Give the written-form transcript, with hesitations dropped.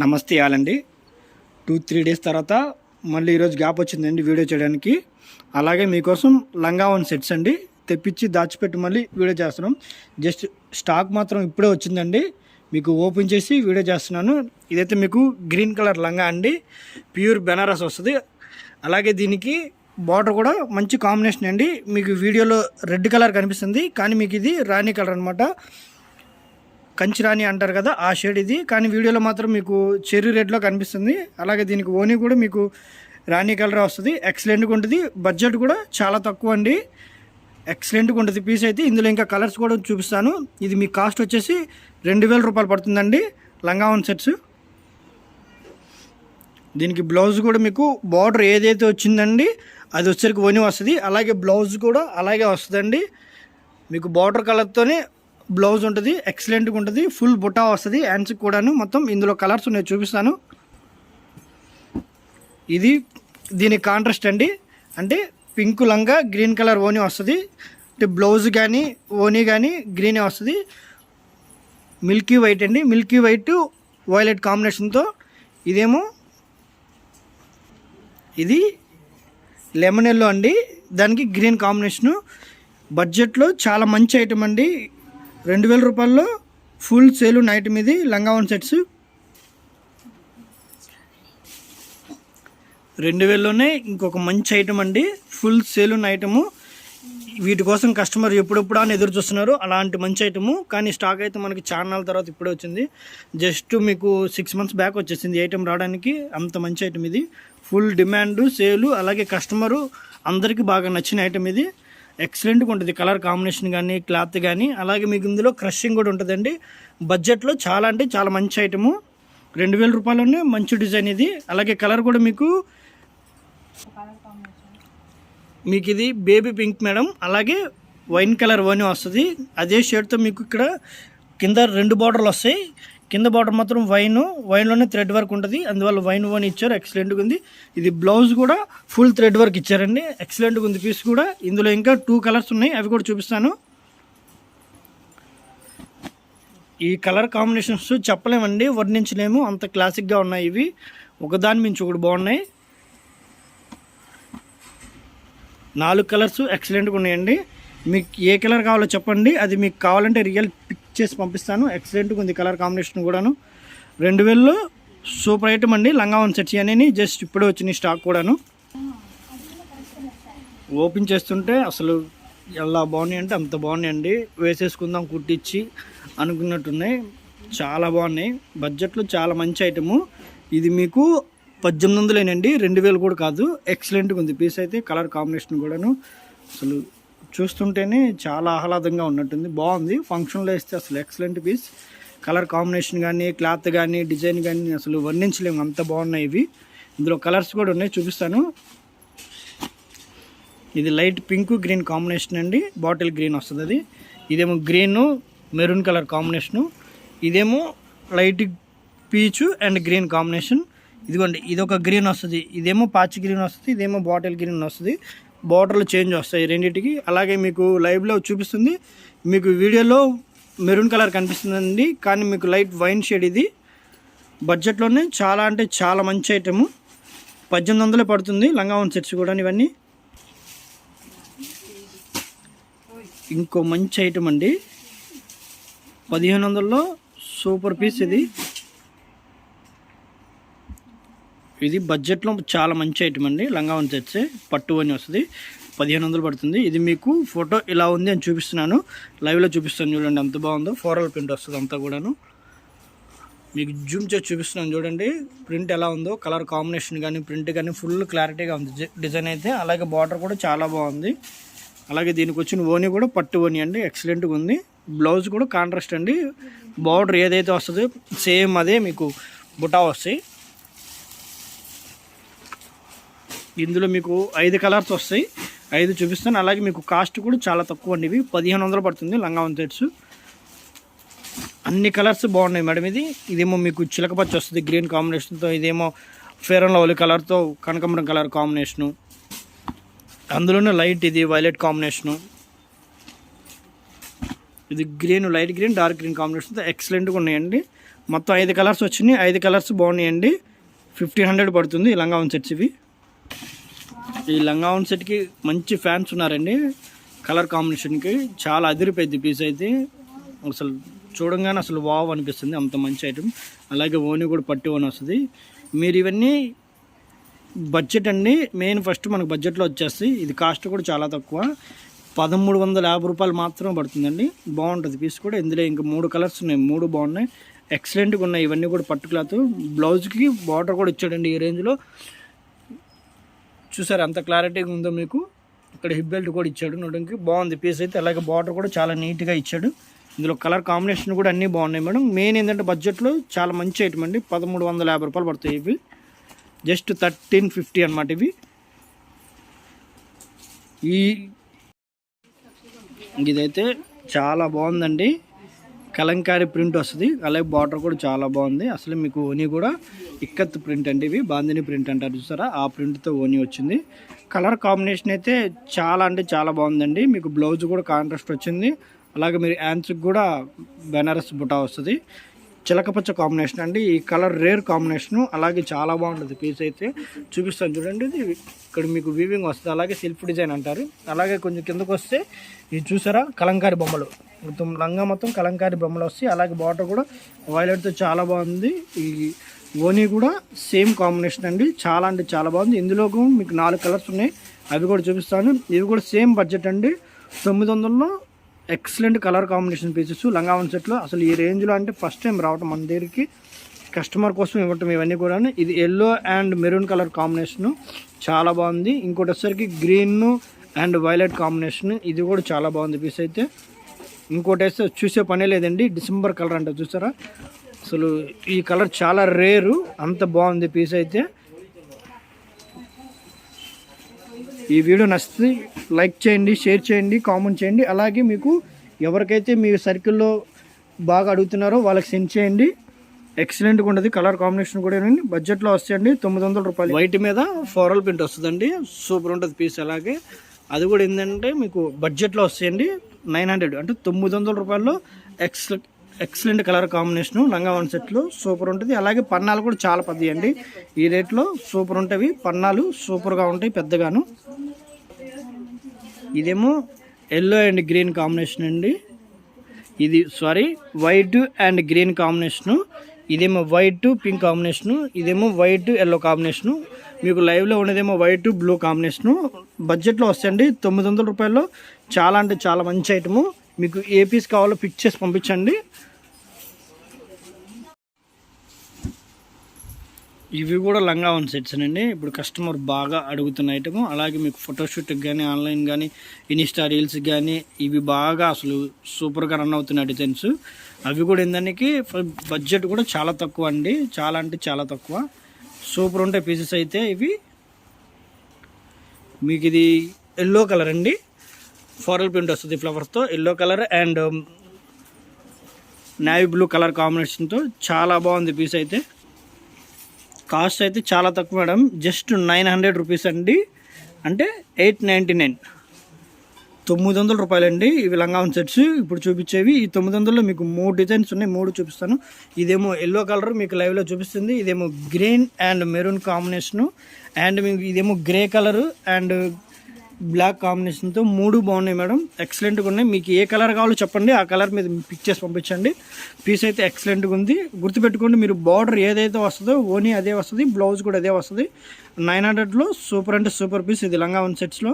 నమస్తే ఆలండి. 2-3 డేస్ తర్వాత మళ్ళీ ఈరోజు గ్యాప్ వచ్చిందండి వీడియో చేయడానికి. అలాగే మీకోసం లంగావన్ సెట్స్ అండి తెప్పించి దాచిపెట్టి మళ్ళీ వీడియో చేస్తున్నాం. జస్ట్ స్టాక్ మాత్రం ఇప్పుడే వచ్చిందండి, మీకు ఓపెన్ చేసి వీడియో చేస్తున్నాను. ఇదైతే మీకు గ్రీన్ కలర్ లంగా అండి, ప్యూర్ బెనారస్ వస్తుంది. అలాగే దీనికి బార్డర్ కూడా మంచి కాంబినేషన్ అండి. మీకు వీడియోలో రెడ్ కలర్ కనిపిస్తుంది, కానీ మీకు ఇది రాణి కలర్ అనమాట. కంచిరాణి అంటారు కదా, ఆ షేడ్ ఇది, కానీ వీడియోలో మాత్రం మీకు చెర్రీ రెడ్లో కనిపిస్తుంది. అలాగే దీనికి ఓనీ కూడా మీకు రాణి కలర్ వస్తుంది. ఎక్సలెంట్గా ఉంటుంది, బడ్జెట్ కూడా చాలా తక్కువ అండి, ఎక్సలెంట్గా ఉంటుంది పీస్ అయితే. ఇందులో ఇంకా కలర్స్ కూడా చూపిస్తాను. ఇది మీ కాస్ట్ వచ్చేసి 2000 రూపాయలు పడుతుందండి లంగావన్ సెట్స్. దీనికి బ్లౌజ్ కూడా మీకు బార్డర్ ఏదైతే వచ్చిందండి అది వచ్చరికి ఓనీ వస్తుంది. అలాగే బ్లౌజ్ కూడా అలాగే వస్తుందండి, మీకు బార్డర్ కలర్తోనే బ్లౌజ్ ఉంటుంది, ఎక్సలెంట్గా ఉంటుంది. ఫుల్ బుటా వస్తుంది హ్యాండ్స్కి కూడాను. మొత్తం ఇందులో కలర్స్ ఉన్నాయి, చూపిస్తాను. ఇది దీనికి కాంట్రాస్ట్ అండి, అంటే పింక్ లంగా గ్రీన్ కలర్ ఓనీ వస్తుంది. అంటే బ్లౌజ్ కానీ ఓనీ కానీ గ్రీనే వస్తుంది. మిల్కీ వైట్ అండి, మిల్కీ వైట్ వైలెట్ కాంబినేషన్తో. ఇదేమో ఇది లెమన్ ఎల్లో అండి, దానికి గ్రీన్ కాంబినేషను. బడ్జెట్లో చాలా మంచి ఐటమ్ అండి. 2000 రూపాయల్లో ఫుల్ సేల్ ఉన్న ఐటమ్ ఇది లంగావన్ సెట్స్. 2000లోనే ఇంకొక మంచి ఐటమ్ అండి, ఫుల్ సేల్ ఉన్న ఐటము. వీటి కోసం కస్టమర్ ఎప్పుడెప్పుడు అని ఎదురు చూస్తున్నారు, అలాంటి మంచి ఐటము. కానీ స్టాక్ అయితే మనకి చాలా నాళ్ళ తర్వాత ఇప్పుడే వచ్చింది. జస్ట్ మీకు 6 మంత్స్ బ్యాక్ వచ్చేసింది ఈ ఐటమ్ రావడానికి. అంత మంచి ఐటమ్ ఇది, ఫుల్ డిమాండ్ సేలు. అలాగే కస్టమరు అందరికీ బాగా నచ్చిన ఐటమ్ ఇది. ఎక్సలెంట్గా ఉంటుంది కలర్ కాంబినేషన్ కానీ క్లాత్ కానీ. అలాగే మీకు ఇందులో క్రషింగ్ కూడా ఉంటుందండి. బడ్జెట్లో చాలా అంటే చాలా మంచి ఐటము, 2000 రూపాయల్లోనే మంచి డిజైన్ ఇది. అలాగే కలర్ కూడా మీకు ఇది బేబీ పింక్ మేడం, అలాగే వైన్ కలర్ ఓనీ వస్తుంది. అదే షేడ్తో మీకు ఇక్కడ కింద 2 బార్డర్లు వస్తాయి. కింద బార్డర్ మాత్రం వైన్లోనే థ్రెడ్ వర్క్ ఉంటుంది, అందువల్ల వైన్ ఓన్ ఇచ్చారు. ఎక్సలెంట్గా ఉంది. ఇది బ్లౌజ్ కూడా ఫుల్ థ్రెడ్ వర్క్ ఇచ్చారండి, ఎక్సలెంట్గా ఉంది పీస్ కూడా. ఇందులో ఇంకా 2 కలర్స్ ఉన్నాయి, అవి కూడా చూపిస్తాను. ఈ కలర్ కాంబినేషన్స్ చెప్పలేమండి, వర్ణించలేము, అంత క్లాసిక్గా ఉన్నాయి ఇవి. ఒకదాని మించి ఒకటి బాగున్నాయి. 4 కలర్స్ ఎక్సలెంట్గా ఉన్నాయండి. మీకు ఏ కలర్ కావాలో చెప్పండి, అది మీకు కావాలంటే రియల్ పిక్ చేసి పంపిస్తాను. ఎక్సలెంట్గా ఉంది కలర్ కాంబినేషన్ కూడాను. 2000లో సూపర్ ఐటమ్ అండి లంగావన్ సెట్స్ అని. జస్ట్ ఇప్పుడే వచ్చిన స్టాక్ కూడాను. ఓపెన్ చేస్తుంటే అసలు ఎలా బాగున్నాయి అంటే అంత బాగున్నాయండి. వేసేసుకుందాం కుట్టించి అనుకున్నట్టున్నాయి, చాలా బాగున్నాయి. బడ్జెట్లో చాలా మంచి ఐటము. ఇది మీకు 1800 2000 కూడా కాదు. ఎక్సలెంట్గా ఉంది పీస్ అయితే, కలర్ కాంబినేషన్ కూడాను. అసలు చూస్తుంటేనే చాలా ఆహ్లాదంగా ఉన్నట్టుంది, బాగుంది. ఫంక్షన్లో వేస్తే అసలు ఎక్సలెంట్ పీస్. కలర్ కాంబినేషన్ కానీ క్లాత్ కానీ డిజైన్ కానీ అసలు వర్ణించలేము, అంత బాగున్నాయి ఇవి. ఇందులో కలర్స్ కూడా ఉన్నాయి, చూపిస్తాను. ఇది లైట్ పింక్ గ్రీన్ కాంబినేషన్ అండి, బాటిల్ గ్రీన్ వస్తుంది అది. ఇదేమో గ్రీన్ మెరూన్ కలర్ కాంబినేషను. ఇదేమో లైట్ పీచు అండ్ గ్రీన్ కాంబినేషన్. ఇదిగోండి, ఇదొక గ్రీన్ వస్తుంది, ఇదేమో పాచి గ్రీన్ వస్తుంది, ఇదేమో బాటిల్ గ్రీన్ వస్తుంది. బార్డర్లు చేంజ్ వస్తాయి రెండింటికి. అలాగే మీకు లైవ్లో చూపిస్తుంది, మీకు వీడియోలో మెరూన్ కలర్ కనిపిస్తుందండి, కానీ మీకు లైట్ వైన్ షేడ్ ఇది. బడ్జెట్లోనే చాలా అంటే చాలా మంచి ఐటము. 1800 పడుతుంది లంగావన్ సెట్స్ కూడా ఇవన్నీ. ఇంకో మంచి ఐటమ్ అండి, 1500లో సూపర్ పీస్ ఇది. ఇది బడ్జెట్లో చాలా మంచి ఐటమ్ అండి లంగావన్ సెట్స్. పట్టు అని వస్తుంది, 1500 పడుతుంది. ఇది మీకు ఫోటో ఇలా ఉంది అని చూపిస్తున్నాను, లైవ్లో చూపిస్తాను చూడండి ఎంత బాగుందో. ఫ్లోరల్ ప్రింట్ వస్తుంది అంతా కూడాను. మీకు జూమ్ చేసి చూపిస్తున్నాను చూడండి ప్రింట్ ఎలా ఉందో. కలర్ కాంబినేషన్ కానీ ప్రింట్ కానీ ఫుల్ క్లారిటీగా ఉంది డిజైన్ అయితే. అలాగే బార్డర్ కూడా చాలా బాగుంది. అలాగే దీనికి వచ్చిన ఓనీ కూడా పట్టు ఓనీ అండి, ఎక్సలెంట్గా ఉంది. బ్లౌజ్ కూడా కాంట్రాస్ట్ అండి, బార్డర్ ఏదైతే వస్తుందో సేమ్ అదే మీకు బుటా వస్తాయి. ఇందులో మీకు 5 కలర్స్ వస్తాయి, 5 చూపిస్తాను. అలాగే మీకు కాస్ట్ కూడా చాలా తక్కువ అండి, ఇవి 1500 పడుతుంది లంగావన్ సెట్స్. అన్ని కలర్స్ బాగున్నాయి మేడం. ఇదేమో మీకు చిలకపచ్చి వస్తుంది గ్రీన్ కాంబినేషన్తో. ఇదేమో ఫెయిర్ అండ్ లవ్లీ కలర్తో కనకాంబరం కలర్ కాంబినేషను. అందులోనే లైట్ ఇది వైలెట్ కాంబినేషను. ఇది green light green dark green కాంబినేషన్తో ఎక్సలెంట్గా ఉన్నాయండి. మొత్తం 5 కలర్స్ వచ్చినాయి. 5 కలర్స్ బాగున్నాయండి. 1500 పడుతుంది ఈ లంగావన్ సెట్స్ ఇవి. ఈ లంగావన్ సెట్కి మంచి ఫ్యాన్స్ ఉన్నారండి. కలర్ కాంబినేషన్కి చాలా అదిరిపోయింది పీస్ అయితే. అసలు చూడంగానే అసలు వావ్ అనిపిస్తుంది, అంత మంచి ఐటమ్. అలాగే ఓని కూడా పట్టి ఓని వస్తుంది. మీరు ఇవన్నీ బడ్జెట్ అండి, మెయిన్ ఫస్ట్ మనకు బడ్జెట్లో వచ్చేస్తాయి. ఇది కాస్ట్ కూడా చాలా తక్కువ, 1350 రూపాయలు మాత్రమే పడుతుందండి. బాగుంటుంది పీస్ కూడా. ఇందులో ఇంకా 3 కలర్స్ ఉన్నాయి, 3 బాగున్నాయి, ఎక్సలెంట్గా ఉన్నాయి. ఇవన్నీ కూడా పట్టు క్లాత్. బ్లౌజ్కి బార్డర్ కూడా ఇచ్చాడండి ఈ రేంజ్లో. చూసారు ఎంత క్లారిటీగా ఉందో మీకు. ఇక్కడ హిప్ బెల్ట్ కూడా ఇచ్చాడు నడుంకి. బాగుంది పీస్ అయితే. అలాగే బార్డర్ కూడా చాలా నీట్గా ఇచ్చాడు. ఇందులో కలర్ కాంబినేషన్ కూడా అన్నీ బాగున్నాయి మేడం. మెయిన్ ఏంటంటే బడ్జెట్లో చాలా మంచి ఐటమ్ అండి. 1350 రూపాయలు పడతాయి ఇవి. జస్ట్ 1350 అనమాట ఇవి. ఇదైతే చాలా బాగుందండి. కలంకారీ ప్రింట్ వస్తుంది. అలాగే బార్డర్ కూడా చాలా బాగుంది. అసలు మీకు ఓనీ కూడా ఇక్కత్ ప్రింట్ అండి. ఇవి బాందిని ప్రింట్ అంటారు చూసారా, ఆ ప్రింట్తో ఓనీ వచ్చింది. కలర్ కాంబినేషన్ అయితే చాలా అంటే చాలా బాగుందండి. మీకు బ్లౌజ్ కూడా కాంట్రాస్ట్ వచ్చింది. అలాగే మీరు హ్యాండ్స్కి కూడా బెనారస్ బుటా వస్తుంది. చిలకపచ్చ కాంబినేషన్ అండి. ఈ కలర్ రేర్ కాంబినేషను. అలాగే చాలా బాగుంటుంది పీస్ అయితే. చూపిస్తాను చూడండి. ఇది ఇక్కడ మీకు వీవింగ్ వస్తుంది. అలాగే సెల్ఫ్ డిజైన్ అంటారు. అలాగే కొంచెం కిందకు వస్తే ఇది చూసారా, కలంకారీ బొమ్మలు. మొత్తం లంగా మొత్తం కలంకారీ బొమ్మలు వస్తాయి. అలాగే బార్డర్ కూడా వైలెట్తో చాలా బాగుంది. ఈ ఓనీ కూడా సేమ్ కాంబినేషన్ అండి. చాలా అంటే చాలా బాగుంది. ఇందులో మీకు 4 కలర్స్ ఉన్నాయి, అవి కూడా చూపిస్తాను. ఇవి కూడా సేమ్ బడ్జెట్ అండి. 900లో ఎక్సలెంట్ కలర్ కాంబినేషన్ పీసెస్ లంగావన్ సెట్లో. అసలు ఈ రేంజ్లో అంటే ఫస్ట్ టైం రావటం మన దగ్గరికి, కస్టమర్ కోసం ఇవ్వటం ఇవన్నీ కూడా. ఇది yellow and maroon colour combination చాలా బాగుంది. ఇంకోటి వచ్చేసరికి గ్రీన్ అండ్ వైలెట్ కాంబినేషన్. ఇది కూడా చాలా బాగుంది పీస్ అయితే. ఇంకోటి వేస్తే చూసే పనే లేదండి, డిసెంబర్ కలర్ అంటే చూసారా. అసలు ఈ కలర్ చాలా రేరు, అంత బాగుంది పీస్ అయితే. ఈ వీడియో నచ్చితే లైక్ చేయండి, షేర్ చేయండి, కామెంట్ చేయండి. అలాగే మీకు ఎవరికైతే మీ సర్కిల్లో బాగా అడుగుతున్నారో వాళ్ళకి సెండ్ చేయండి. ఎక్సలెంట్గా ఉంటుంది. కలర్ కాంబినేషన్ కూడా బడ్జెట్లో వస్తాయండి. 900 రూపాయలు. వైట్ మీద ఫ్లోరల్ ప్రింట్ వస్తుందండి. సూపర్ ఉంటుంది పీస్. అలాగే అది కూడా ఏంటంటే మీకు బడ్జెట్లో వస్తాయండి. 900 అంటే 900 రూపాయల్లో ఎక్సలెంట్ కలర్ కాంబినేషను లంగావన్ సెట్లు సూపర్ ఉంటుంది. అలాగే పన్నాలు కూడా చాలా పెద్దవి అండి. ఈ రేట్లో సూపర్ ఉంటాయి. పన్నాలు సూపర్గా ఉంటాయి పెద్దగాను. ఇదేమో ఎల్లో అండ్ గ్రీన్ కాంబినేషన్ అండి. ఇది వైట్ అండ్ గ్రీన్ కాంబినేషను. ఇదేమో వైట్ పింక్ కాంబినేషను. ఇదేమో వైట్ ఎల్లో కాంబినేషను. మీకు లైవ్లో ఉండేదేమో వైట్ బ్లూ కాంబినేషను. బడ్జెట్లో వస్తాయండి. 900 రూపాయల్లో చాలా అంటే చాలా మంచి ఐటము. మీకు ఏ పీస్ కావాలో పిక్ చేసి పంపించండి. ఇవి కూడా లంగావన్ సెట్స్ అండి. ఇప్పుడు కస్టమర్ బాగా అడుగుతున్న ఐటము. అలాగే మీకు ఫోటోషూట్కి కానీ ఆన్లైన్ కానీ ఇన్స్టా రీల్స్కి కానీ ఇవి బాగా అసలు సూపర్గా రన్ అవుతున్న డిజైన్స్. అవి కూడా ఏందానికి బడ్జెట్ కూడా చాలా తక్కువ అండి. చాలా అంటే చాలా తక్కువ. సూపర్ ఉంటాయి పీసెస్ అయితే ఇవి. మీకు ఇది ఎల్లో కలర్ అండి. ఫ్లోరల్ ప్రింట్ వస్తుంది ఫ్లవర్స్తో. Yellow colour and navy blue colour కాంబినేషన్తో చాలా బాగుంది పీస్ అయితే. కాస్ట్ అయితే చాలా తక్కువ మేడం. జస్ట్ 900 రూపీస్ అండి. అంటే 899, 900 రూపాయలండి ఇవి లంగావన్ సెట్స్. ఇప్పుడు చూపించేవి ఈ 900లో మీకు 3 డిజైన్స్ ఉన్నాయి, 3 చూపిస్తాను. ఇదేమో ఎల్లో కలర్ మీకు లైవ్లో చూపిస్తుంది. ఇదేమో green and maroon combination. And మీకు ఇదేమో గ్రే కలర్ అండ్ బ్లాక్ కాంబినేషన్తో 3 బాగున్నాయి మేడం. ఎక్సలెంట్గా ఉన్నాయి. మీకు ఏ కలర్ కావాలో చెప్పండి, ఆ కలర్ మీద పిక్ చేసి పంపించండి. పీస్ అయితే ఎక్సలెంట్గా ఉంది. గుర్తుపెట్టుకోండి, మీరు బార్డర్ ఏదైతే వస్తుందో ఓనీ అదే వస్తుంది, బ్లౌజ్ కూడా అదే వస్తుంది. 900లో సూపర్ అంటే సూపర్ పీస్ ఇది లంగావన్ సెట్స్లో.